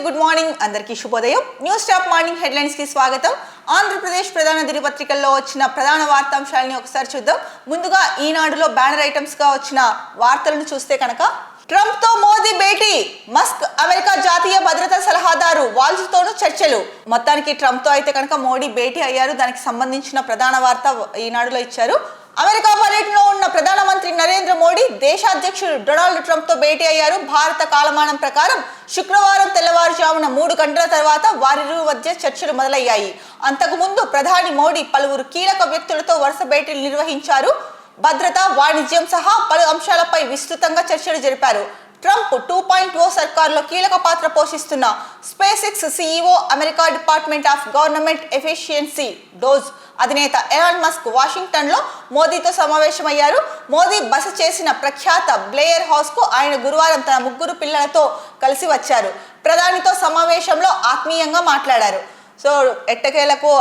Good morning అందరికీ శుభోదయం. News top morning headlines కి స్వాగతం. ఆంధ్రప్రదేశ్ ప్రధాన దినపత్రికల్లో వచ్చిన ప్రధాన వార్తాంశాలని ఒకసారి చూద్దాం. ముందుగా ఈనాడులో బ్యానర్ ఐటమ్స్ గా వచ్చిన వార్తలను చూస్తే కనుక ట్రంప్ తో మోదీ భేటీ, మస్క్ అమెరికా జాతీయ భద్రతా సలహాదారు వాల్జ్తోనూ చర్చలు. మొత్తానికి ట్రంప్ తో అయితే కనుక మోడీ భేటీ అయ్యారు. దానికి సంబంధించిన ప్రధాన వార్త ఈనాడులో ఇచ్చారు. అమెరికా పర్యటనలో ఉన్న ప్రధానమంత్రి నరేంద్ర మోడీ దేశాధ్యక్షుడు డొనాల్డ్ ట్రంప్ తో భేటీ అయ్యారు. భారత కాలమానం ప్రకారం శుక్రవారం తెల్లవారుజామున 3 గంటల తర్వాత వారిరువురి మధ్య చర్చలు మొదలయ్యాయి. అంతకుముందు ప్రధాని మోడీ పలువురు కీలక వ్యక్తులతో వరుస భేటీలు నిర్వహించారు. భద్రత, వాణిజ్యం సహా పలు అంశాలపై విస్తృతంగా చర్చలు జరిపారు. ట్రంప్ 2.0 సర్కార్లో కీలక పాత్ర పోషిస్తున్న space X CEO, America department of government efficiency DOGE అధినేత ఎలాన్ మస్క్ వాషింగ్టన్లో మోదీతో సమావేశమయ్యారు. మోదీ బస చేసిన ప్రఖ్యాత బ్లేయర్ హౌస్ కు ఆయన గురువారం తన 3 పిల్లలతో కలిసి వచ్చారు. ప్రధానితో సమావేశంలో ఆత్మీయంగా మాట్లాడారు. సో ఎట్టకేలకు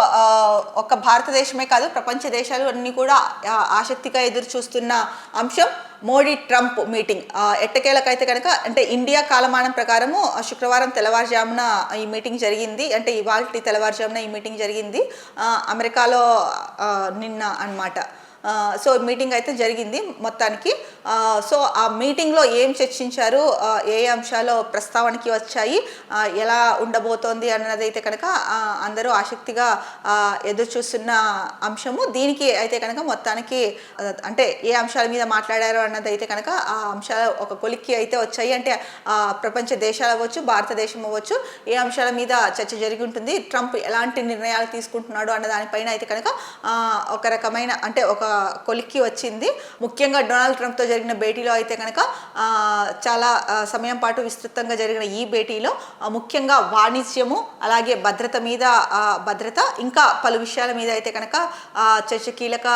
ఒక్క భారతదేశమే కాదు, ప్రపంచ దేశాలు అన్నీ కూడా ఆసక్తిగా ఎదురు చూస్తున్న అంశం మోడీ ట్రంప్ మీటింగ్. ఎట్టకేలకైతే కనుక అంటే ఇండియా కాలమానం ప్రకారము శుక్రవారం తెల్లవారుజామున ఈ మీటింగ్ జరిగింది. అంటే ఇవాళ తెల్లవారుజామున ఈ మీటింగ్ జరిగింది అమెరికాలో నిన్న అన్నమాట. సో మీటింగ్ అయితే జరిగింది మొత్తానికి. సో ఆ మీటింగ్లో ఏం చర్చించారు, ఏ అంశాలు ప్రస్తావనకి వచ్చాయి, ఎలా ఉండబోతోంది అన్నది అయితే కనుక అందరూ ఆసక్తిగా ఎదురు చూస్తున్న అంశము. దీనికి అయితే కనుక మొత్తానికి అంటే ఏ అంశాల మీద మాట్లాడారు అన్నది అయితే కనుక ఆ అంశాలు ఒక కొలిక్కి అయితే వచ్చాయి. అంటే ప్రపంచ దేశాలు అవ్వచ్చు, భారతదేశం అవ్వచ్చు, ఏ అంశాల మీద చర్చ జరిగి ఉంటుంది, ట్రంప్ ఎలాంటి నిర్ణయాలు తీసుకుంటున్నాడు అన్న దానిపైన అయితే కనుక ఒక రకమైన అంటే ఒక కొలిక్కి వచ్చింది. ముఖ్యంగా డొనాల్డ్ ట్రంప్తో జరిగిన భేటీలో అయితే కనుక చాలా సమయం పాటు విస్తృతంగా జరిగిన ఈ భేటీలో ముఖ్యంగా వాణిజ్యము, అలాగే భద్రత మీద భద్రత, ఇంకా పలు విషయాల మీద అయితే కనుక చర్చ, కీలక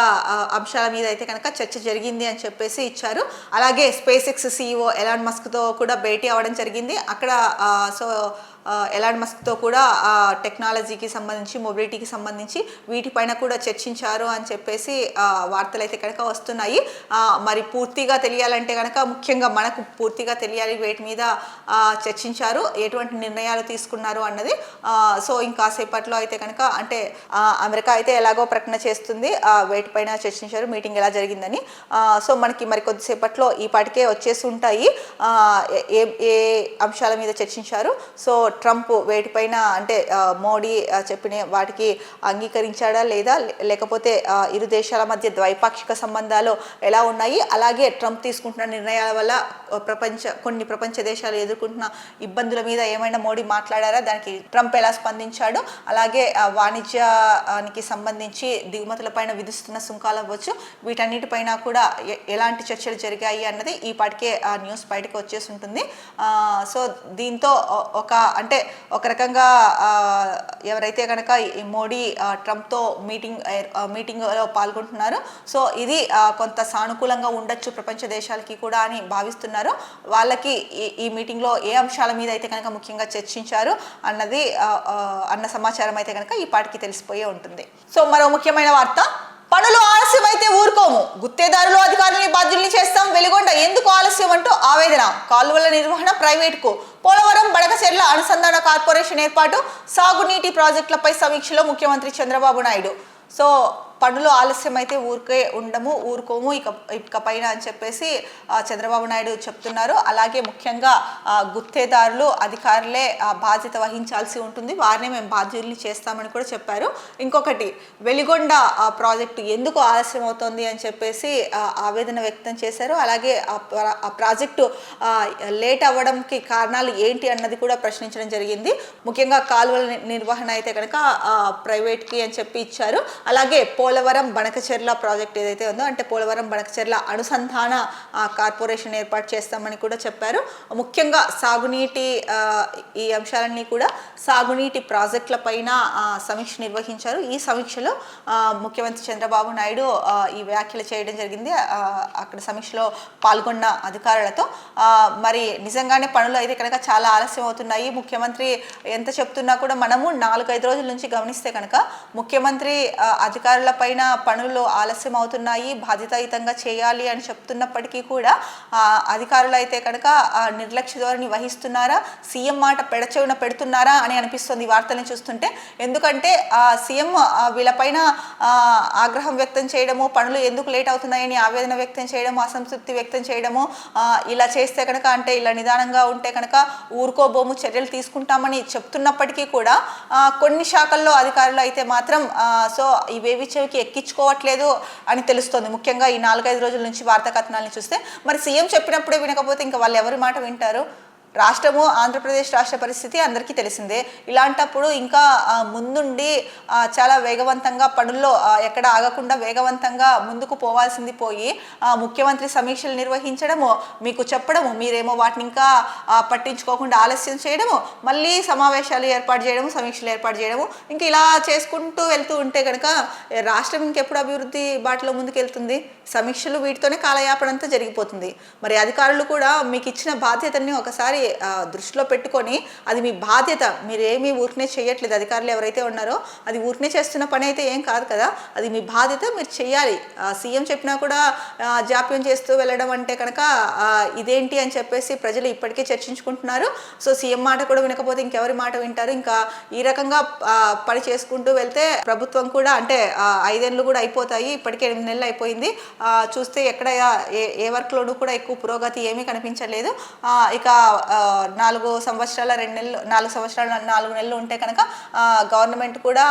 అంశాల మీద అయితే కనుక చర్చ జరిగింది అని చెప్పేసి ఇచ్చారు. అలాగే స్పేస్ ఎక్స్ సీఈఓ ఎలాన్ మస్క్తో కూడా భేటీ అవ్వడం జరిగింది. అక్కడ సో ఎలాన్ మస్క్తో కూడా టెక్నాలజీకి సంబంధించి, మొబిలిటీకి సంబంధించి వీటిపైన కూడా చర్చించారు అని చెప్పేసి వార్తలు అయితే కనుక వస్తున్నాయి. మరి పూర్తిగా తెలియాలంటే కనుక ముఖ్యంగా మనకు పూర్తిగా తెలియాలి వేటి మీద చర్చించారు, ఎటువంటి నిర్ణయాలు తీసుకున్నారు అన్నది. సో ఇంకాసేపట్లో అయితే కనుక అంటే అమెరికా అయితే ఎలాగో ప్రకటన చేస్తుంది వేటిపైన చర్చించారు, మీటింగ్ ఎలా జరిగిందని. సో మనకి మరి కొద్దిసేపట్లో ఈ పాటికే వచ్చేసి ఉంటాయి ఏ అంశాల మీద చర్చించారు. సో ట్రంప్ వేటిపైన అంటే మోడీ చెప్పిన వాటికి అంగీకరించాడా లేదా, లేకపోతే ఇరు దేశాల మధ్య ద్వైపాక్షిక సంబంధాలు ఎలా ఉన్నాయి, అలాగే ట్రంప్ తీసుకుంటున్న నిర్ణయాల వల్ల కొన్ని ప్రపంచ దేశాలు ఎదుర్కొంటున్న ఇబ్బందుల మీద ఏమైనా మోడీ మాట్లాడారా, దానికి ట్రంప్ ఎలా స్పందించాడు, అలాగే వాణిజ్యానికి సంబంధించి దిగుమతులపైన విధిస్తున్న సుంకాలు అవ్వచ్చు, వీటన్నిటిపైన కూడా ఎలాంటి చర్చలు జరిగాయి అన్నది ఈ పాటికే న్యూస్ బయటకు వచ్చేసి ఉంటుంది. సో దీంతో అంటే ఒక రకంగా ఎవరైతే కనుక ఈ మోడీ ట్రంప్తో మీటింగ్లో పాల్గొంటున్నారో సో ఇది కొంత సానుకూలంగా ఉండొచ్చు ప్రపంచ దేశాలకి కూడా అని భావిస్తున్నారు. వాళ్ళకి ఈ మీటింగ్లో ఏ అంశాల మీద అయితే కనుక ముఖ్యంగా చర్చించారు అన్నది అన్న సమాచారం అయితే కనుక ఈ పాటికి తెలిసిపోయే ఉంటుంది. సో మరో ముఖ్యమైన వార్త, పనులు ఆలస్యం అయితే ఊరుకోము, గుత్తేదారులు అధికారులని బాధ్యుల్ని చేస్తాం, వెలిగొండ ఎందుకు ఆలస్యం అంటూ ఆవేదన. కాలువల నిర్వహణ ప్రైవేటుకు, పోలవరం బడకచెర్ల అనుసంధాన కార్పొరేషన్ ఏర్పాటు, సాగునీటి ప్రాజెక్టులపై సమీక్షలో ముఖ్యమంత్రి చంద్రబాబు నాయుడు. సో పనులు ఆలస్యం అయితే ఊరుకోము ఇక పైన అని చెప్పేసి చంద్రబాబు నాయుడు చెప్తున్నారు. అలాగే ముఖ్యంగా గుత్తేదారులు అధికారులే బాధ్యత వహించాల్సి ఉంటుంది, వారిని మేము బాధ్యుల్ని చేస్తామని కూడా చెప్పారు. ఇంకొకటి, వెలిగొండ ప్రాజెక్టు ఎందుకు ఆలస్యం అవుతోంది అని చెప్పేసి ఆవేదన వ్యక్తం చేశారు. అలాగే ఆ ప్రాజెక్టు లేట్ అవ్వడంకి కారణాలు ఏంటి అన్నది కూడా ప్రశ్నించడం జరిగింది. ముఖ్యంగా కాలువల నిర్వహణ అయితే కనుక ప్రైవేట్కి అని చెప్పి ఇచ్చారు. అలాగే పోలవరం బనకచెర్ల ప్రాజెక్ట్ ఏదైతే ఉందో అంటే పోలవరం బనకచెర్ల అనుసంధాన కార్పొరేషన్ ఏర్పాటు చేస్తామని కూడా చెప్పారు. ముఖ్యంగా సాగునీటి ఈ అంశాలన్నీ కూడా సాగునీటి ప్రాజెక్టుల పైన సమీక్ష నిర్వహించారు. ఈ సమీక్షలో ముఖ్యమంత్రి చంద్రబాబు నాయుడు ఈ వ్యాఖ్యలు చేయడం జరిగింది అక్కడ సమీక్షలో పాల్గొన్న అధికారులతో. మరి నిజంగానే పనులు అయితే కనుక చాలా ఆలస్యం అవుతున్నాయి. ముఖ్యమంత్రి ఎంత చెప్తున్నా కూడా మనము 4-5 రోజుల నుంచి గమనిస్తే కనుక ముఖ్యమంత్రి అధికారుల పైన పనులు ఆలస్యం అవుతున్నాయి, బాధ్యతాయుతంగా చేయాలి అని చెప్తున్నప్పటికీ కూడా అధికారులు అయితే కనుక నిర్లక్ష్య ధోరణి వహిస్తున్నారా, సీఎం మాట పెడచెవిన పెడుతున్నారా అని అనిపిస్తుంది ఈ వార్తలను చూస్తుంటే. ఎందుకంటే సీఎం వీళ్ళపైన ఆగ్రహం వ్యక్తం చేయడము, పనులు ఎందుకు లేట్ అవుతున్నాయని ఆవేదన వ్యక్తం చేయడము, అసంతృప్తి వ్యక్తం చేయడము, ఇలా చేస్తే కనుక అంటే ఇలా నిదానంగా ఉంటే కనుక ఊరుకోబోము, చర్యలు తీసుకుంటామని చెప్తున్నప్పటికీ కూడా కొన్ని శాఖల్లో అధికారులు అయితే మాత్రం సో ఇవేవి చెవికి ఎక్కించుకోవట్లేదు అని తెలుస్తోంది. ముఖ్యంగా ఈ 4-5 రోజుల నుంచి వార్తా కథనాలను చూస్తే మరి సీఎం చెప్పినప్పుడే వినకపోతే ఇంకా వాళ్ళు ఎవరి మాట వింటారు? రాష్ట్రము ఆంధ్రప్రదేశ్ రాష్ట్ర పరిస్థితి అందరికీ తెలిసిందే. ఇలాంటప్పుడు ఇంకా ముందుండి చాలా వేగవంతంగా పనుల్లో ఎక్కడ ఆగకుండా వేగవంతంగా ముందుకు పోవాల్సింది పోయి ముఖ్యమంత్రి సమీక్షలు నిర్వహించడము, మీకు చెప్పడము, మీరేమో వాటిని ఇంకా పట్టించుకోకుండా ఆలస్యం చేయడము, మళ్ళీ సమావేశాలు ఏర్పాటు చేయడము, సమీక్షలు ఏర్పాటు చేయడము, ఇంక ఇలా చేసుకుంటూ వెళ్తూ ఉంటే కనుక రాష్ట్రం ఇంకెప్పుడు అభివృద్ధి బాటలో ముందుకెళ్తుంది? సమీక్షలు వీటితోనే కాలయాపనంతా జరిగిపోతుంది. మరి అధికారులు కూడా మీకు ఇచ్చిన బాధ్యతని ఒకసారి దృష్టిలో పెట్టుకొని అది మీ బాధ్యత, మీరేమీ ఊరికనే చేయట్లేదు. అధికారులు ఎవరైతే ఉన్నారో అది ఊరికనే చేస్తున్న పని అయితే ఏం కాదు కదా, అది మీ బాధ్యత, మీరు చేయాలి. సీఎం చెప్పినా కూడా జాప్యం చేస్తూ వెళ్ళడం అంటే కనుక ఇదేంటి అని చెప్పేసి ప్రజలు ఇప్పటికే చర్చించుకుంటున్నారు. సో సీఎం మాట కూడా వినకపోతే ఇంకెవరి మాట వింటారు? ఇంకా ఈ రకంగా పని చేసుకుంటూ వెళ్తే ప్రభుత్వం కూడా అంటే 5 ఏళ్ళు కూడా అయిపోతాయి, ఇప్పటికే 8 నెలలు అయిపోయింది. చూస్తే ఎక్కడ ఏ వర్క్లోనూ కూడా ఎక్కువ పురోగతి ఏమీ కనిపించలేదు. ఇక 4 సంవత్సరాల 2 నెలలు 4 సంవత్సరాల 4 నెలలు ఉంటే కనుక గవర్నమెంట్ కూడా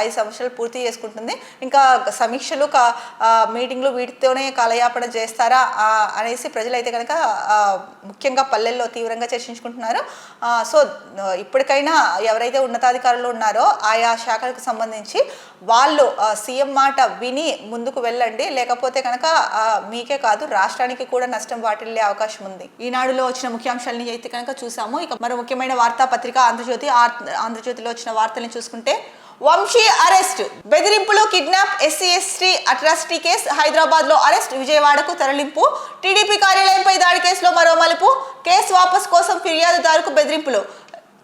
5 సంవత్సరాలు పూర్తి చేసుకుంటుంది. ఇంకా సమీక్షలు మీటింగ్లు వీటితోనే కాలయాపన చేస్తారా అనేసి ప్రజలైతే కనుక ముఖ్యంగా పల్లెల్లో తీవ్రంగా చర్చించుకుంటున్నారు. సో ఇప్పటికైనా ఎవరైతే ఉన్నతాధికారులు ఉన్నారో ఆయా శాఖలకు సంబంధించి వాళ్ళు సీఎం మాట విని ముందుకు వెళ్ళండి, లేకపోతే కనుక మీకే కాదు రాష్ట్రానికి కూడా నష్టం వాటిల్లే అవకాశం ఉంది. ఈనాడులో వచ్చిన ముఖ్యాంశాలని అయితే కనుక చూసాము. ఇక మరో ముఖ్యమైన వార్తాపత్రిక ఆంధ్రజ్యోతిలో వచ్చిన వార్తల్ని చూసుకుంటే, వంశీ అరెస్ట్, బెదిరింపులు, kidnap, SC/ST atrocity case, Hyderabad లో అరెస్ట్, విజయవాడకు తరలింపు, టీడీపీ కార్యాలయంపై దాడి కేసులో మరో మలుపు, కేసు వాపసు కోసం ఫిర్యాదుదారుకు బెదిరింపులు,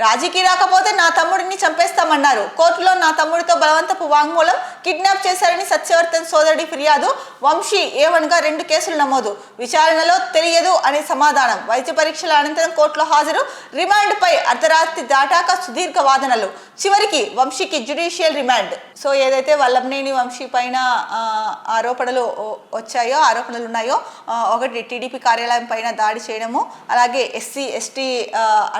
రాజీకి రాకపోతే నా తమ్ముడిని చంపేస్తామన్నారు, కోర్టులో నా తమ్ముడితో బలవంతపు వాంగ్మూలం, కిడ్నాప్ చేశారని సత్యవర్తన్ సోదరుడి ఫిర్యాదు, వంశీ A1గా 2 కేసులు నమోదు, విచారణలో తెలియదు అనే సమాధానం, వైద్య పరీక్షల అనంతరం కోర్టులో హాజరు, రిమాండ్పై అర్ధరాత్రి దాటాక సుదీర్ఘ వాదనలు, చివరికి వంశీకి జ్యుడిషియల్ రిమాండ్. సో ఏదైతే వల్లభనేని వంశీ పైన ఆరోపణలు ఉన్నాయో, ఒకటి టీడీపీ కార్యాలయం పైన దాడి చేయడము, అలాగే SC/ST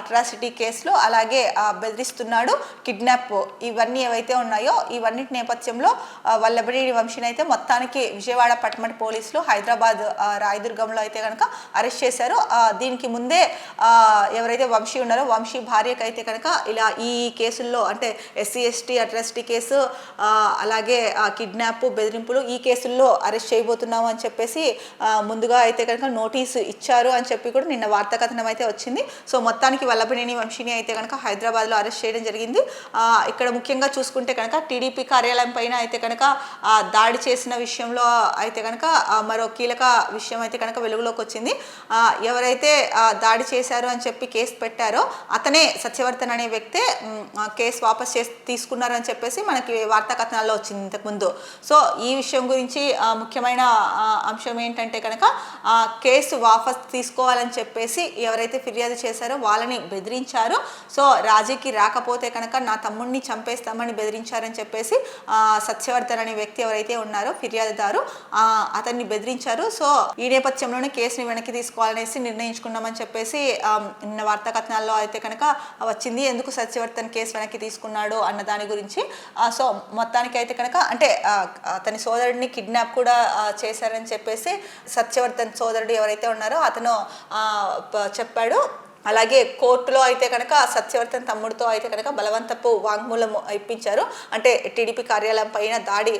అట్రాసిటీ కేసులు, అలాగే బెదిరిస్తున్నాడు, కిడ్నాప్, ఇవన్నీ ఏవైతే ఉన్నాయో ఇవన్నిటి నేపథ్యంలో వల్లభనేని వంశీని అయితే మొత్తానికి విజయవాడ పట్టమటి పోలీసులు హైదరాబాద్ రాయదుర్గంలో అయితే కనుక అరెస్ట్ చేశారు. దీనికి ముందే ఎవరైతే వంశీ ఉన్నారో వంశీ భార్యకు అయితే కనుక ఇలా ఈ కేసుల్లో అంటే SC/ST అట్రాసిటీ కేసు, అలాగే కిడ్నాప్, బెదిరింపులు, ఈ కేసుల్లో అరెస్ట్ చేయబోతున్నాము అని చెప్పేసి ముందుగా అయితే కనుక నోటీసు ఇచ్చారు అని చెప్పి కూడా నిన్న వార్తా కథనం అయితే వచ్చింది. సో మొత్తానికి వల్లభనేని వంశీని అయితే కనుక హైదరాబాద్లో అరెస్ట్ చేయడం జరిగింది. ఇక్కడ ముఖ్యంగా చూసుకుంటే కనుక టీడీపీ కార్యాలయం పైన అయితే కనుక దాడి చేసిన విషయంలో అయితే కనుక మరో కీలక విషయం అయితే కనుక వెలుగులోకి వచ్చింది. ఎవరైతే దాడి చేశారు అని చెప్పి కేసు పెట్టారో అతనే సత్యవర్తన్ అనే వ్యక్తే కేసు వాపస్ తీసుకున్నారు అని చెప్పేసి మనకి వార్తా కథనాల్లో వచ్చింది ఇంతకుముందు. సో ఈ విషయం గురించి ముఖ్యమైన అంశం ఏంటంటే కనుక కేసు వాపస్ తీసుకోవాలని చెప్పేసి ఎవరైతే ఫిర్యాదు చేశారో వాళ్ళని బెదిరించారు. సో రాజీకి రాకపోతే కనుక నా తమ్ముడిని చంపేస్తామని బెదిరించారని చెప్పేసి సత్యవర్ధన్ అనే వ్యక్తి ఎవరైతే ఉన్నారో ఫిర్యాదుదారు అతన్ని బెదిరించారు. సో ఈ నేపథ్యంలోనే కేసుని వెనక్కి తీసుకోవాలనేసి నిర్ణయించుకున్నామని చెప్పేసి నిన్న వార్తా కథనాల్లో అయితే కనుక వచ్చింది. ఎందుకు సత్యవర్ధన్ కేసు వెనక్కి తీసుకున్నాడు అన్న దాని గురించి. సో మొత్తానికి అయితే కనుక అంటే అతని సోదరుడిని కిడ్నాప్ కూడా చేశారని చెప్పేసి సత్యవర్ధన్ సోదరుడు ఎవరైతే ఉన్నారో అతను చెప్పాడు. అలాగే కోర్టులో అయితే కనుక సత్యవర్ధన్ తమ్ముడితో అయితే కనుక బలవంతపు వాంగ్మూలం ఇప్పించారు. అంటే టీడీపీ కార్యాలయం పైన దాడి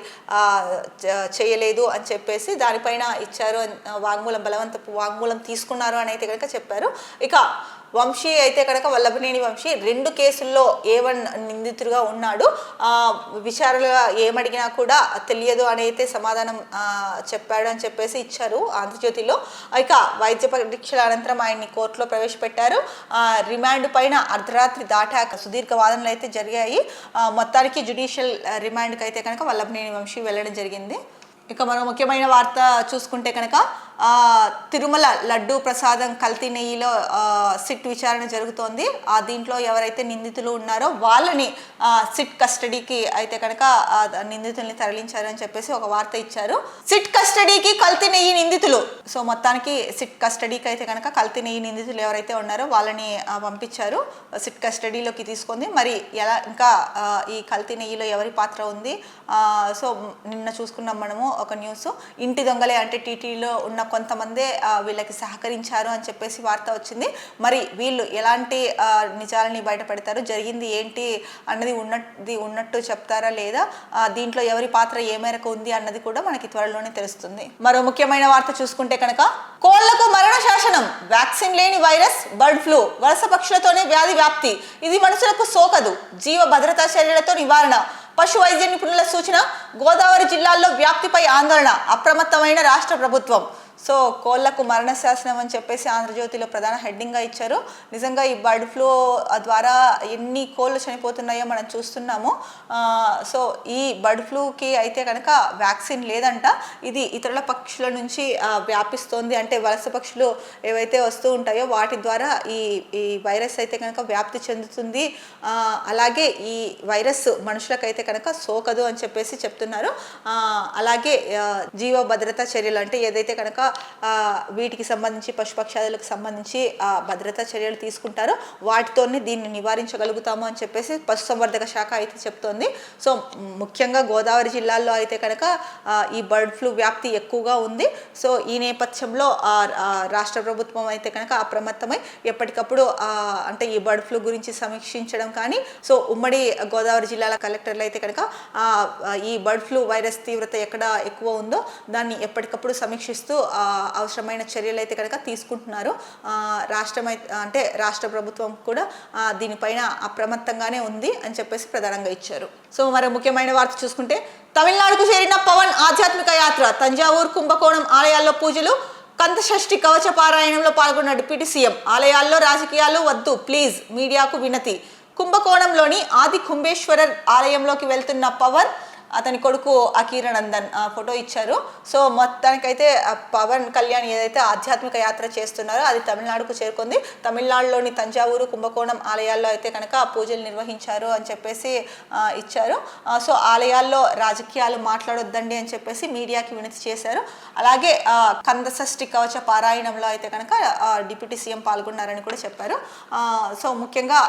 చేయలేదు అని చెప్పేసి దానిపైన ఇచ్చారు, వాంగ్మూలం బలవంతపు వాంగ్మూలం తీసుకున్నారు అని అయితే కనుక చెప్పారు. ఇక వంశీ అయితే కనుక వల్లభనేని వంశీ 2 కేసుల్లో A1 నిందితుడిగా ఉన్నాడు. విచారణగా ఏమడిగినా కూడా తెలియదు అని అయితే సమాధానం చెప్పాడు అని చెప్పేసి ఇచ్చారు ఆంధ్రజ్యోతిలో. ఇక వైద్య పరీక్షల అనంతరం ఆయన్ని కోర్టులో ప్రవేశపెట్టారు. రిమాండ్ పైన అర్ధరాత్రి దాటాక సుదీర్ఘ వాదనలు అయితే జరిగాయి. మొత్తానికి జ్యుడిషియల్ రిమాండ్కి అయితే కనుక వల్లభనేని వంశీ వెళ్ళడం జరిగింది. ఇక మరో ముఖ్యమైన వార్త చూసుకుంటే కనుక తిరుమల లడ్డూ ప్రసాదం కల్తీ నెయ్యిలో సిట్ విచారణ జరుగుతోంది. దీంట్లో ఎవరైతే నిందితులు ఉన్నారో వాళ్ళని సిట్ కస్టడీకి అయితే కనుక నిందితుల్ని తరలించారని చెప్పేసి ఒక వార్త ఇచ్చారు. సిట్ కస్టడీకి కల్తీ నెయ్యి నిందితులు. సో మొత్తానికి సిట్ కస్టడీకి అయితే కనుక కల్తీ నెయ్యి నిందితులు ఎవరైతే ఉన్నారో వాళ్ళని పంపించారు, సిట్ కస్టడీలోకి తీసుకుంది. మరి ఎలా ఇంకా ఈ కల్తీ నెయ్యిలో ఎవరి పాత్ర ఉంది? సో నిన్న చూసుకున్నాం మనము ఒక న్యూస్, ఇంటి దొంగలే అంటే టీటీలో ఉన్న కొంతమంది వీళ్ళకి సహకరించారు అని చెప్పేసి వార్త వచ్చింది. మరి వీళ్ళు ఎలాంటి నిజాలని బయటపెడతారు, జరిగింది ఏంటి అన్నది ఉన్నట్టు చెప్తారా లేదా, దీంట్లో ఎవరి పాత్ర ఏ మేరకు ఉంది అన్నది కూడా మనకి త్వరలోనే తెలుస్తుంది. మరో ముఖ్యమైన వార్త చూసుకుంటే కనుక కోళ్లకు మరణ శాసనం, వ్యాక్సిన్ లేని వైరస్ బర్డ్ ఫ్లూ, వలస పక్షులతోనే వ్యాధి వ్యాప్తి, ఇది మనుషులకు సోకదు, జీవ భద్రతా చర్యలతో నివారణ, పశు వైద్య నిపుణుల సూచన, గోదావరి జిల్లాల్లో వ్యాప్తిపై ఆందోళన, అప్రమత్తమైన రాష్ట్ర ప్రభుత్వం. సో కోళ్లకు మరణ శాసనం అని చెప్పేసి ఆంధ్రజ్యోతిలో ప్రధాన హెడ్డింగ్గా ఇచ్చారు. నిజంగా ఈ బర్డ్ ఫ్లూ ద్వారా ఎన్ని కోళ్ళు చనిపోతున్నాయో మనం చూస్తున్నాము. సో ఈ బర్డ్ ఫ్లూకి అయితే కనుక వ్యాక్సిన్ లేదంట. ఇది ఇతరుల పక్షుల నుంచి వ్యాపిస్తోంది. అంటే వలస పక్షులు ఏవైతే వస్తూ ఉంటాయో వాటి ద్వారా ఈ వైరస్ అయితే కనుక వ్యాప్తి చెందుతుంది. అలాగే ఈ వైరస్ మనుషులకైతే కనుక సోకదు అని చెప్పేసి చెప్తున్నారు. అలాగే జీవ భద్రతా చర్యలు అంటే ఏదైతే కనుక వీటికి సంబంధించి పశుపక్షాదులకు సంబంధించి భద్రతా చర్యలు తీసుకుంటారో వాటితోనే దీన్ని నివారించగలుగుతాము అని చెప్పేసి పశుసంవర్ధక శాఖ అయితే చెప్తోంది. సో ముఖ్యంగా గోదావరి జిల్లాల్లో అయితే కనుక ఈ బర్డ్ ఫ్లూ వ్యాప్తి ఎక్కువగా ఉంది. సో ఈ నేపథ్యంలో రాష్ట్ర ప్రభుత్వం అయితే కనుక అప్రమత్తమై ఎప్పటికప్పుడు అంటే ఈ బర్డ్ ఫ్లూ గురించి సమీక్షించడం కానీ, సో ఉమ్మడి గోదావరి జిల్లాల కలెక్టర్లు అయితే కనుక ఈ బర్డ్ ఫ్లూ వైరస్ తీవ్రత ఎక్కడ ఎక్కువ ఉందో దాన్ని ఎప్పటికప్పుడు సమీక్షిస్తూ అవసరమైన చర్యలు అయితే కనుక తీసుకుంటున్నారు. రాష్ట్ర ప్రభుత్వం కూడా దీనిపైన అప్రమత్తంగానే ఉంది అని చెప్పేసి ప్రధానంగా ఇచ్చారు. సో మరో ముఖ్యమైన వార్త చూసుకుంటే తమిళనాడుకు చేరిన పవన్ ఆధ్యాత్మిక యాత్ర, తంజావూరు కుంభకోణం ఆలయాల్లో పూజలు, కంఠషష్ఠి కవచ పారాయణంలో పాల్గొన్న డిప్యూటీ సీఎం, ఆలయాల్లో రాజకీయాలు వద్దు ప్లీజ్, మీడియాకు వినతి. కుంభకోణంలోని ఆది కుంభేశ్వరర్ ఆలయంలోకి వెళ్తున్న పవన్, అతని కొడుకు అకీరానందన్ ఫోటో ఇచ్చారు. సో మొత్తానికైతే పవన్ కళ్యాణ్ ఏదైతే ఆధ్యాత్మిక యాత్ర చేస్తున్నారో అది తమిళనాడుకు చేరుకుంది. తమిళనాడులోని తంజావూరు కుంభకోణం ఆలయాల్లో అయితే కనుక పూజలు నిర్వహించారు అని చెప్పేసి ఇచ్చారు. సో ఆలయాల్లో రాజకీయాలు మాట్లాడొద్దండి అని చెప్పేసి మీడియాకి వినతి చేశారు. అలాగే కంఠషష్ఠి కవచ పారాయణంలో అయితే కనుక డిప్యూటీ సీఎం పాల్గొన్నారని కూడా చెప్పారు. సో ముఖ్యంగా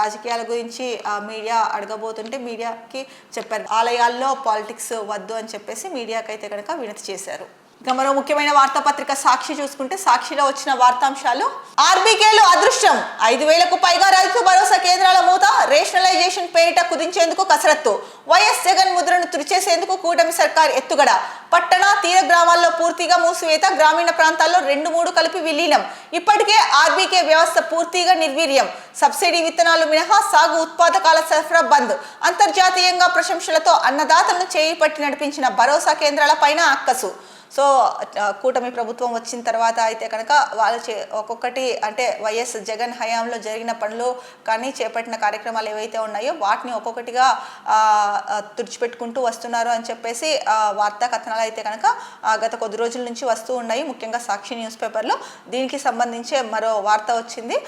రాజకీయాల గురించి మీడియా అడగబోతుంటే మీడియాకి చెప్పారు, ఆలయాల్లో పాలిటిక్స్ వద్దు అని చెప్పేసి మీడియాకి అయితే కనుక వినతి చేశారు. ఇక మరో ముఖ్యమైన వార్తాపత్రిక సాక్షి చూసుకుంటే సాక్షిలో వచ్చిన వార్తాంశాలు, ఆర్బీకేలు అదృష్టం, 5,000కు పైగా రైతు భరోసా కేంద్రాల మూత, రేషనలైజేషన్ పేరిట కుదించేందుకు కసరత్తు, వైఎస్ జగన్ ముద్రను తుడిచేసేందుకు కూటమి సర్కార్ ఎత్తుగడ, పట్టణ తీర గ్రామాల్లో పూర్తిగా మూసివేత, గ్రామీణ ప్రాంతాల్లో 2-3 కలిపి విలీనం, ఇప్పటికే ఆర్బీకే వ్యవస్థ పూర్తిగా నిర్వీర్యం, సబ్సిడీ విత్తనాలు మినహా సాగు ఉత్పాదకాల సరఫరా బంద్, అంతర్జాతీయంగా ప్రశంసలతో అన్నదాతలను చేయి పట్టి నడిపించిన భరోసా కేంద్రాల పైన అక్కసు. సో కూటమి ప్రభుత్వం వచ్చిన తర్వాత అయితే కనుక వాళ్ళు ఒక్కొక్కటి అంటే వైఎస్ జగన్ హయాంలో జరిగిన పనులు కానీ చేపట్టిన కార్యక్రమాలు ఏవైతే ఉన్నాయో వాటిని ఒక్కొక్కటిగా తుడిచిపెట్టుకుంటూ వస్తున్నారు అని చెప్పేసి వార్తా కథనాలు అయితే కనుక గత కొద్ది రోజుల నుంచి వస్తూ ఉన్నాయి, ముఖ్యంగా సాక్షి న్యూస్ పేపర్లో. దీనికి సంబంధించే మరో వార్త వచ్చింది.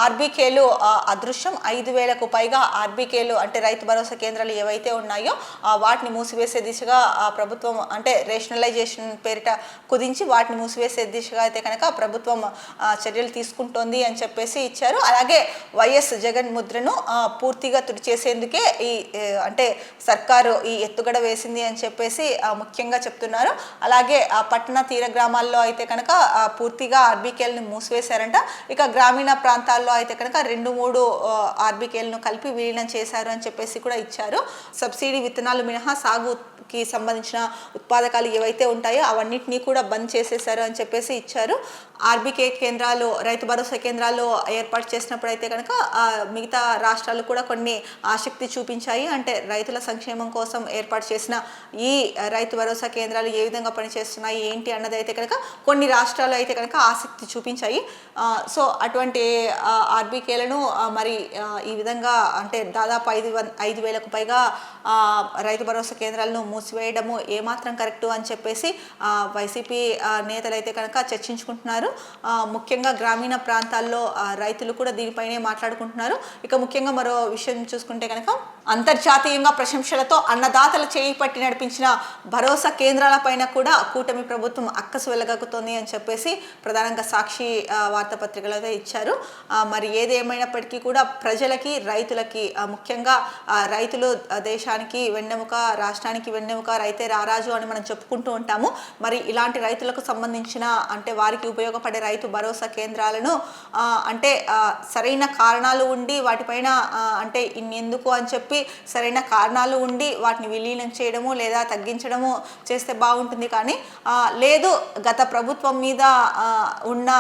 ఆర్బీకేలు అదృశ్యం, 5,000కు పైగా ఆర్బీకేలు అంటే రైతు భరోసా కేంద్రాలు ఏవైతే ఉన్నాయో వాటిని మూసివేసే దిశగా ప్రభుత్వం అంటే రేషనలైజేషన్ పేరిట కుదించి వాటిని మూసివేసే దిశగా అయితే కనుక ప్రభుత్వం చర్యలు తీసుకుంటోంది అని చెప్పేసి ఇచ్చారు. అలాగే వైఎస్ జగన్ ముద్రను పూర్తిగా తుడిచేసేందుకే ఈ అంటే సర్కారు ఈ ఎత్తుగడ వేసింది అని చెప్పేసి ముఖ్యంగా చెప్తున్నారు. అలాగే పట్టణ తీర గ్రామాల్లో అయితే కనుక పూర్తిగా ఆర్బీకేలను మూసివేశారంట. ఇక గ్రామీణ ప్రాంతాల్లో అయితే కనుక 2-3 ఆర్బీకేలను కలిపి విలీనం చేశారు అని చెప్పేసి కూడా ఇచ్చారు. సబ్సిడీ విత్తనాలు మినహా సాగు కి సంబంధించిన ఉత్పాదకాలు ఏవైతే ఉంటాయో అవన్నిటినీ కూడా బంద్ చేసేసారు అని చెప్పేసి ఇచ్చారు. ఆర్బీకే కేంద్రాలు, రైతు భరోసా కేంద్రాలు ఏర్పాటు చేసినప్పుడు అయితే కనుక మిగతా రాష్ట్రాలు కూడా కొన్ని ఆసక్తి చూపించాయి. అంటే రైతుల సంక్షేమం కోసం ఏర్పాటు చేసిన ఈ రైతు భరోసా కేంద్రాలు ఏ విధంగా పనిచేస్తున్నాయి ఏంటి అన్నది అయితే కనుక కొన్ని రాష్ట్రాలు అయితే కనుక ఆసక్తి చూపించాయి. సో అటువంటి ఆర్బీకేలను మరి ఈ విధంగా అంటే దాదాపు 5,000కు పైగా రైతు భరోసా కేంద్రాలను మూసివేయడము ఏమాత్రం కరెక్టు అని చెప్పేసి వైసీపీ నేతలు అయితే కనుక చర్చించుకుంటున్నారు. ముఖ్యంగా గ్రామీణ ప్రాంతాల్లో రైతులు కూడా దీనిపైనే మాట్లాడుకుంటున్నారు. ఇక ముఖ్యంగా మరో విషయం చూసుకుంటే కనుక అంతర్జాతీయంగా ప్రశంసలతో అన్నదాతల చేయి పట్టి నడిపించిన భరోసా కేంద్రాలపైన కూడా కూటమి ప్రభుత్వం అక్కసు వెలగక్కుతోంది అని చెప్పేసి ప్రధానంగా సాక్షి వార్తాపత్రికలో అయితే ఇచ్చారు. మరి ఏది ఏమైనప్పటికీ కూడా ప్రజలకి, రైతులకి, ముఖ్యంగా రైతులు దేశానికి వెన్నెముక, రాష్ట్రానికి వెన్నెముక, రైతే రారాజు అని మనం చెప్పుకుంటూ ఉంటాము. మరి ఇలాంటి రైతులకు సంబంధించిన అంటే వారికి ఉపయోగపడే రైతు భరోసా కేంద్రాలను అంటే సరైన కారణాలు ఉండి వాటిపైన అంటే ఇన్నెందుకు అని చెప్పి సరైన కారణాలు ఉండి వాటిని విలీనం చేయడము లేదా తగ్గించడము చేస్తే బాగుంటుంది. కానీ లేదు గత ప్రభుత్వం మీద ఉన్న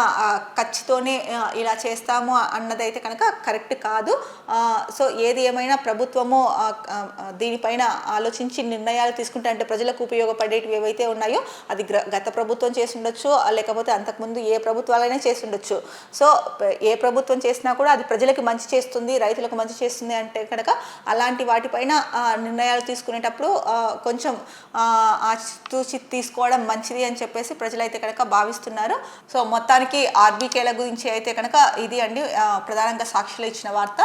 ఖర్చుతోనే ఇలా చేస్తాము అన్నదైతే కనుక కరెక్ట్ కాదు. సో ఏది ఏమైనా ప్రభుత్వము దీనిపైన ఆలోచించి నిర్ణయాలు తీసుకుంటే అంటే ప్రజలకు ఉపయోగపడేటివి ఏవైతే ఉన్నాయో అది గత ప్రభుత్వం చేసి ఉండొచ్చు, లేకపోతే అంతకుముందు ఏ ప్రభుత్వాలైనా చేసి ఉండొచ్చు. సో ఏ ప్రభుత్వం చేసినా కూడా అది ప్రజలకు మంచి చేస్తుంది, రైతులకు మంచి చేస్తుంది అంటే కనుక అలాంటి వాటిపైన నిర్ణయాలు తీసుకునేటప్పుడు కొంచెం ఆచితూచి తీసుకోవడం మంచిది అని చెప్పేసి ప్రజలైతే కనుక భావిస్తున్నారు. సో మొత్తానికి ఆర్బీకేల గురించి అయితే కనుక ఇది అండి ప్రధానంగా సాక్షిలో ఇచ్చిన వార్త.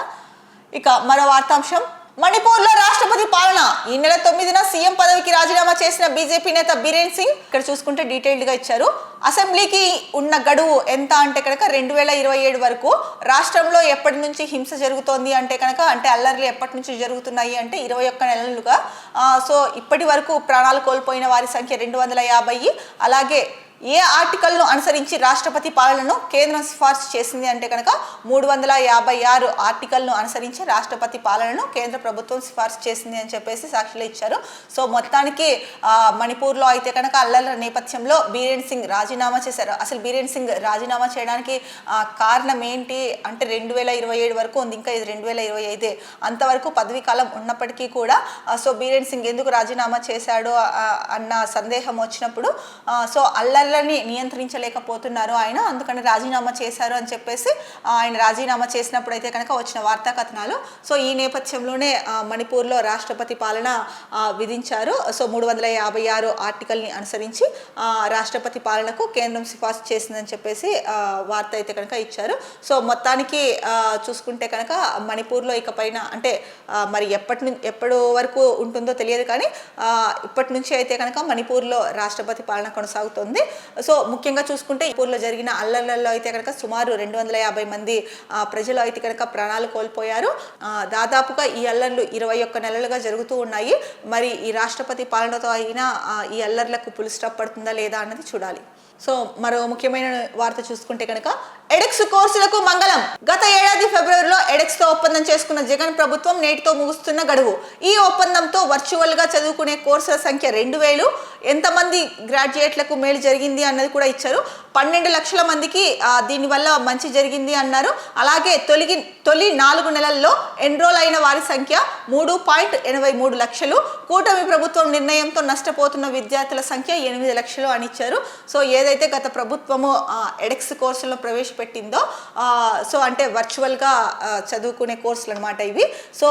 ఇక మరో వార్తాంశం, మణిపూర్లో రాష్ట్రపతి పాలన. ఈ నెల 9న సీఎం పదవికి రాజీనామా చేసిన బీజేపీ నేత బీరేన్ సింగ్. ఇక్కడ చూసుకుంటే డీటెయిల్డ్గా ఇచ్చారు. అసెంబ్లీకి ఉన్న గడువు ఎంత అంటే కనుక 2027 వరకు. రాష్ట్రంలో ఎప్పటి నుంచి హింస జరుగుతోంది అంటే కనుక అంటే అల్లర్లు ఎప్పటి నుంచి జరుగుతున్నాయి అంటే 21 నెలలుగా. సో ఇప్పటి వరకు ప్రాణాలు కోల్పోయిన వారి సంఖ్య 250. అలాగే ఏ ఆర్టికల్ను అనుసరించి రాష్ట్రపతి పాలనను కేంద్రం సిఫార్సు చేసింది అంటే కనుక 356 ఆర్టికల్ను అనుసరించి రాష్ట్రపతి పాలనను కేంద్ర ప్రభుత్వం సిఫార్సు చేసింది అని చెప్పేసి సాక్షిలో ఇచ్చారు. సో మొత్తానికి మణిపూర్లో అయితే కనుక అల్లర్ల నేపథ్యంలో బీరేన్ సింగ్ రాజీనామా చేశారు. అసలు బీరేన్ సింగ్ రాజీనామా చేయడానికి కారణం ఏంటి అంటే 2027 వరకు ఉంది, ఇంకా ఇది 2025 అంతవరకు పదవీ కాలం ఉన్నప్పటికీ కూడా సో బీరేన్ సింగ్ ఎందుకు రాజీనామా చేశాడు అన్న సందేహం వచ్చినప్పుడు సో అల్లర్లని నియంత్రించలేకపోతున్నారు ఆయన, అందుకని రాజీనామా చేశారు అని చెప్పేసి ఆయన రాజీనామా చేసినప్పుడు అయితే కనుక వచ్చిన వార్తా కథనాలు. సో ఈ నేపథ్యంలోనే మణిపూర్లో రాష్ట్రపతి పాలన విధించారు. సో 356 ఆర్టికల్ని అనుసరించి రాష్ట్రపతి పాలనకు కేంద్రం సిఫార్సు చేసిందని చెప్పేసి వార్త అయితే కనుక ఇచ్చారు. సో మొత్తానికి చూసుకుంటే కనుక మణిపూర్లో ఇకపైన అంటే మరి ఎప్పటి వరకు ఉంటుందో తెలియదు, కానీ ఇప్పటి నుంచి అయితే కనుక మణిపూర్లో రాష్ట్రపతి పాలన కొనసాగుతుంది. సో ముఖ్యంగా చూసుకుంటే మణిపూర్లో జరిగిన అల్లర్లలో అయితే కనుక సుమారు 250 మంది ప్రజలు అయితే కనుక ప్రాణాలు కోల్పోయారు. దాదాపుగా ఈ అల్లర్లు 21 నెలలుగా జరుగుతూ ఉన్నాయి. మరి ఈ రాష్ట్రపతి పాలనతో అయినా ఈ అల్లర్లకు ఫుల్ స్టాప్ పడుతుందా లేదా అన్నది చూడాలి. సో మరో ముఖ్యమైన వార్త చూసుకుంటే కనుక ఎడెక్స్ కోర్సులకు మంగళం. గత ఏడాది ఫిబ్రవరిలో ఎడెక్స్తో ఒప్పందం చేసుకున్న జగన్ ప్రభుత్వం నేటితో ముగుస్తున్న గడువు. ఈ ఒప్పందంతో వర్చువల్గా చదువుకునే కోర్సుల సంఖ్య 2000. ఎంతమంది గ్రాడ్యుయేట్లకు మేలు జరిగింది అన్నది కూడా ఇచ్చారు. 12 లక్షల మందికి దీనివల్ల మంచి జరిగింది అన్నారు. అలాగే తొలి 4 నెలల్లో ఎన్రోల్ అయిన వారి సంఖ్య 3.83 లక్షలు. కూటమి ప్రభుత్వం నిర్ణయంతో నష్టపోతున్న విద్యార్థుల సంఖ్య 8 లక్షలు అని ఇచ్చారు. సో ఏదైతే గత ప్రభుత్వము ఎడెక్స్ కోర్సులను ప్రవేశపెట్టిందో సో అంటే వర్చువల్గా చదువుకునే కోర్సులు అనమాట ఇవి. సో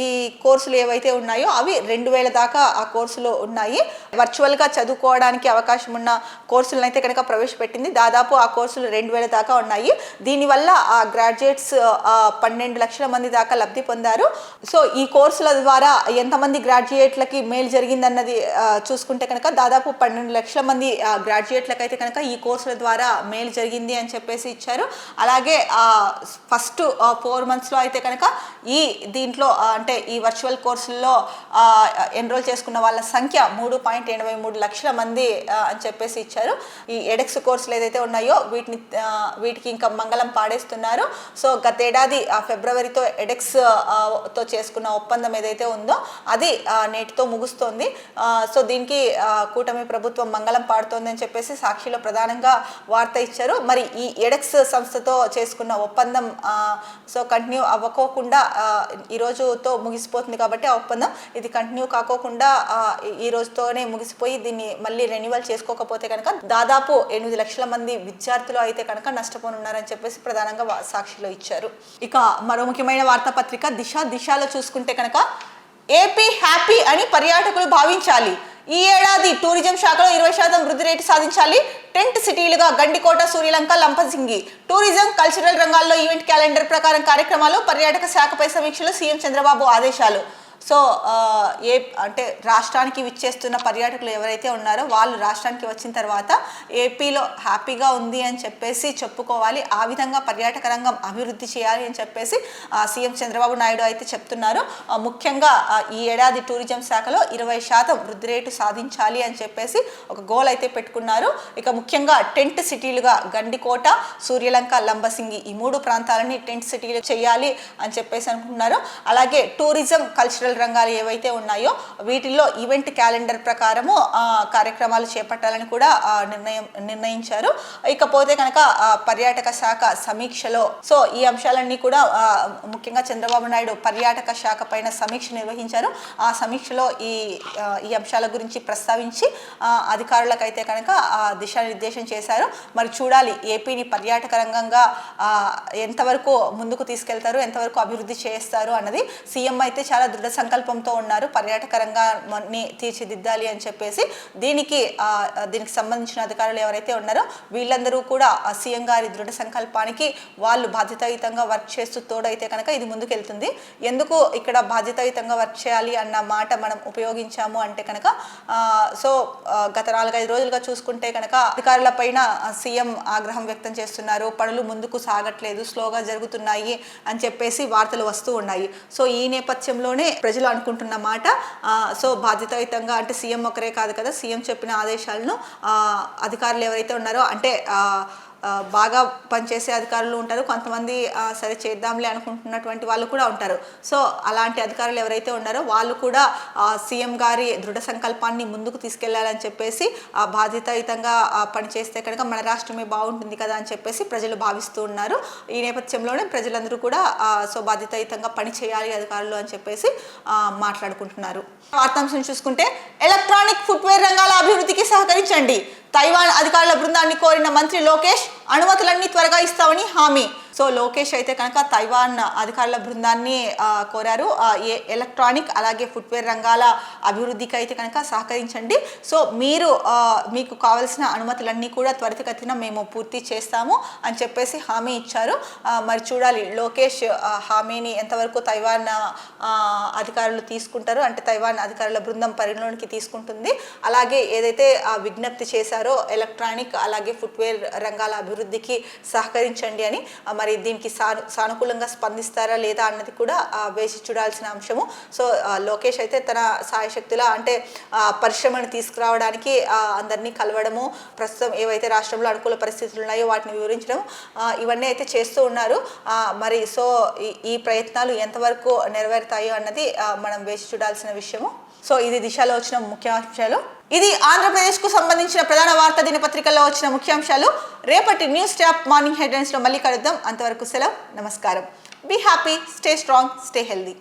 ఈ కోర్సులు ఏవైతే ఉన్నాయో అవి 2000 దాకా ఆ కోర్సులు ఉన్నాయి. వర్చువల్గా చదువుకోవడానికి అవకాశం ఉన్న కోర్సులను అయితే కనుక ప్రవేశపెట్టింది. దాదాపు ఆ కోర్సులు 2000 దాకా ఉన్నాయి. దీనివల్ల ఆ గ్రాడ్యుయేట్స్ 12 లక్షల మంది దాకా లబ్ధి పొందారు. సో ఈ కోర్సుల ద్వారా ఎంతమంది గ్రాడ్యుయేట్లకి మేలు జరిగిందన్నది చూసుకుంటే కనుక దాదాపు 12 లక్షల మంది గ్రాడ్యుయేట్లకు అయితే కనుక ఈ కోర్సుల ద్వారా మేలు జరిగింది అని చెప్పేసి ఇచ్చారు. అలాగే ఫస్ట్ 4 monthsలో అయితే కనుక దీంట్లో అంటే ఈ వర్చువల్ కోర్సుల్లో ఎన్రోల్ చేసుకున్న వాళ్ళ సంఖ్య 3.83 1.83 లక్షల మంది అని చెప్పేసి ఇచ్చారు. ఈ ఎడెక్స్ కోర్సులు ఏదైతే ఉన్నాయో వీటికి ఇంకా మంగళం పాడేస్తున్నారు. సో గతేడాది ఫిబ్రవరితో ఎడెక్స్ తో చేసుకున్న ఒప్పందం ఏదైతే ఉందో అది నేటితో ముగుస్తోంది. సో దీనికి కూటమి ప్రభుత్వం మంగళం పాడుతోంది అని చెప్పేసి సాక్షిలో ప్రధానంగా వార్త ఇచ్చారు. మరి ఈ ఎడెక్స్ సంస్థతో చేసుకున్న ఒప్పందం సో కంటిన్యూ అవ్వకోకుండా ఈ రోజుతో ముగిసిపోతుంది కాబట్టి ఆ ఒప్పందం ఇది కంటిన్యూ కాకోకుండా ఈ రోజుతోనే ముగిసిపోయి దీన్ని మళ్ళీ రెన్యువల్ చేసుకోకపోతే కనుక దాదాపు 8 లక్షల మంది విద్యార్థులు అయితే కనుక నష్టపోనున్నారని చెప్పేసి ప్రధానంగా సాక్షిలో ఇచ్చారు. ఇక మరో ముఖ్యమైన వార్తాపత్రిక దిశలో చూసుకుంటే కనుక ఏపీ హ్యాపీ అని పర్యాటకులు భావించాలి. ఈ ఏడాది టూరిజం శాఖలో 20% వృద్ధి రేటు సాధించాలి. టెంట్ సిటీలుగా గండికోట, సూర్యలంక, లంపసింగి. టూరిజం, కల్చరల్ రంగాల్లో ఈవెంట్ క్యాలెండర్ ప్రకారం కార్యక్రమాలు, పర్యాటక శాఖపై సమీక్షలు సీఎం చంద్రబాబు ఆదేశాలు. సో అంటే రాష్ట్రానికి విచ్చేస్తున్న పర్యాటకులు ఎవరైతే ఉన్నారో వాళ్ళు రాష్ట్రానికి వచ్చిన తర్వాత ఏపీలో హ్యాపీగా ఉంది అని చెప్పేసి చెప్పుకోవాలి. ఆ విధంగా పర్యాటక రంగం అభివృద్ధి చేయాలి అని చెప్పేసి సీఎం చంద్రబాబు నాయుడు అయితే చెప్తున్నారు. ముఖ్యంగా ఈ ఏడాది టూరిజం శాఖలో 20% వృద్ధి రేటు సాధించాలి అని చెప్పేసి ఒక గోల్ అయితే పెట్టుకున్నారు. ఇక ముఖ్యంగా టెంట్ సిటీలుగా గండికోట, సూర్యలంక, లంబసింగి ఈ 3 ప్రాంతాలని టెంట్ సిటీలు చేయాలి అని చెప్పేసి అనుకుంటున్నారు. అలాగే టూరిజం, కల్చరల్ రంగాలు ఏవైతే ఉన్నాయో వీటిల్లో ఈవెంట్ క్యాలెండర్ ప్రకారము కార్యక్రమాలు చేపట్టాలని కూడా నిర్ణయించారు. ఇకపోతే కనుక పర్యాటక శాఖ సమీక్షలో సో ఈ అంశాలన్నీ కూడా ముఖ్యంగా చంద్రబాబు నాయుడు పర్యాటక శాఖ పైన సమీక్ష నిర్వహించారు. ఆ సమీక్షలో ఈ అంశాల గురించి ప్రస్తావించి అధికారులకైతే కనుక దిశానిర్దేశం చేశారు. మరి చూడాలి ఏపీని పర్యాటక రంగంగా ఎంతవరకు ముందుకు తీసుకెళ్తారు, ఎంతవరకు అభివృద్ధి చేస్తారు అన్నది. సీఎం అయితే చాలా దృఢ సంకల్పంతో ఉన్నారు పర్యాటక రంగాన్ని తీర్చిదిద్దాలి అని చెప్పేసి. దీనికి సంబంధించిన అధికారులు ఎవరైతే ఉన్నారో వీళ్ళందరూ కూడా సీఎం గారి దృఢ సంకల్పానికి వాళ్ళు బాధ్యతాయుతంగా వర్క్ చేస్తూ తోడైతే కనుక ఇది ముందుకెళ్తుంది. ఎందుకు ఇక్కడ బాధ్యతాయుతంగా వర్క్ చేయాలి అన్న మాట మనం ఉపయోగించాము అంటే కనుక సో గత 4-5 రోజులుగా చూసుకుంటే కనుక అధికారుల పైన సీఎం ఆగ్రహం వ్యక్తం చేస్తున్నారు. పనులు ముందుకు సాగట్లేదు, స్లోగా జరుగుతున్నాయి అని చెప్పేసి వార్తలు వస్తూ ఉన్నాయి. సో ఈ నేపథ్యంలోనే ప్రజలు అనుకుంటున్న మాట సో బాధ్యతాయుతంగా అంటే సీఎం ఒకరే కాదు కదా, సీఎం చెప్పిన ఆదేశాలను అధికారులు ఎవరైతే ఉన్నారో అంటే బాగా పనిచేసే అధికారులు ఉంటారు, కొంతమంది సరే చేద్దాంలే అనుకుంటున్నటువంటి వాళ్ళు కూడా ఉంటారు. సో అలాంటి అధికారులు ఎవరైతే ఉన్నారో వాళ్ళు కూడా సీఎం గారి దృఢ సంకల్పాన్ని ముందుకు తీసుకెళ్లాలని చెప్పేసి బాధ్యతాయుతంగా పనిచేస్తే కనుక మన రాష్ట్రమే బాగుంటుంది కదా అని చెప్పేసి ప్రజలు భావిస్తూ ఉన్నారు. ఈ నేపథ్యంలోనే ప్రజలందరూ కూడా సో బాధ్యతాయుతంగా పని చేయాలి అధికారులు అని చెప్పేసి మాట్లాడుకుంటున్నారు. వార్తాంశం చూసుకుంటే ఎలక్ట్రానిక్ ఫుట్వేర్ రంగాల అభివృద్ధికి సహకరించండి. తైవాన్ అధికారుల బృందాన్ని కోరిన మంత్రి లోకేష్, అనుమతులన్నీ త్వరగా ఇస్తామని హామీ. సో లోకేష్ అయితే కనుక తైవాన్ అధికారుల బృందాన్ని కోరారు. ఎలక్ట్రానిక్ అలాగే ఫుట్వేర్ రంగాల అభివృద్ధికి అయితే కనుక సహకరించండి. సో మీకు కావాల్సిన అనుమతులన్నీ కూడా త్వరితగతిన మేము పూర్తి చేస్తాము అని చెప్పేసి హామీ ఇచ్చారు. మరి చూడాలి లోకేష్ హామీని ఎంతవరకు తైవాన్ అధికారులు తీసుకుంటారు, అంటే తైవాన్ అధికారుల బృందం పరిగణలోనికి తీసుకుంటుంది. అలాగే ఏదైతే విజ్ఞప్తి చేశారో ఎలక్ట్రానిక్ అలాగే ఫుట్వేర్ రంగాల అభివృద్ధికి సహకరించండి అని, మరి దీనికి సానుకూలంగా స్పందిస్తారా లేదా అన్నది కూడా వేసి చూడాల్సిన అంశము. సో లోకేష్ అయితే తన సాయశక్తుల అంటే పరిశ్రమను తీసుకురావడానికి అందరినీ కలవడము, ప్రస్తుతం ఏవైతే రాష్ట్రంలో అనుకూల పరిస్థితులు ఉన్నాయో వాటిని వివరించడం ఇవన్నీ అయితే చేస్తూ ఉన్నారు. మరి సో ఈ ప్రయత్నాలు ఎంతవరకు నెరవేరుతాయో అన్నది మనం వేసి చూడాల్సిన విషయము. సో ఇది దిశలో వచ్చిన ముఖ్యాంశాలు. ఇది ఆంధ్రప్రదేశ్కు సంబంధించిన ప్రధాన వార్తా దినపత్రికల్లో వచ్చిన ముఖ్యాంశాలు. రేపటి న్యూస్ ట్యాప్ మార్నింగ్ హెడ్లైన్స్లో మళ్ళీ కలుద్దాం. అంతవరకు సెలవు, నమస్కారం. Be happy, stay strong, stay healthy.